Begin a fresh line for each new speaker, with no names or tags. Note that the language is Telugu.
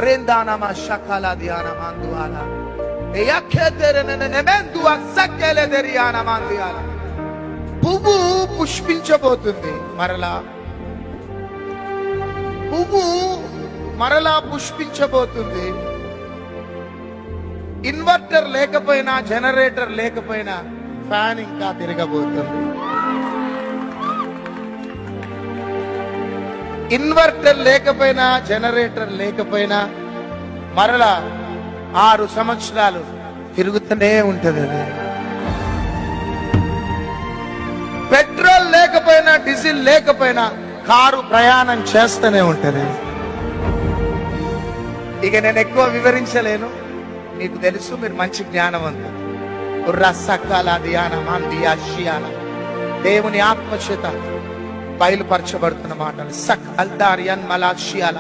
రెందానమా షకల దియానమాందువాల ఎయఖెదెరెనెనెమెందువ సకెలెదెరియానమాందియాల. పువ్వు పుష్పించబోతుంది మరలా పుష్పించబోతుంది. ఇన్వర్టర్ లేకపోయినా, జనరేటర్ లేకపోయినా ఫ్యాన్ ఇంకా తిరగబోతుంది. ఇన్వర్టర్ లేకపోయినా, జనరేటర్ లేకపోయినా మరలా 6 సంవత్సరాలు తిరుగుతూనే ఉంటది. పెట్రోల్ లేకపోయినా, డీజిల్ లేకపోయినా కారు ప్రయాణం చేస్తూనే ఉంటది. ఇక నేను ఎక్కువ వివరించలేను, మీకు తెలుసు, మీరు మంచి జ్ఞానవంతులు. దేవుని ఆత్మచేత బయలుపరచబడుతున్న మాటలు. సక్ అల్దారియన్ మలాషియాల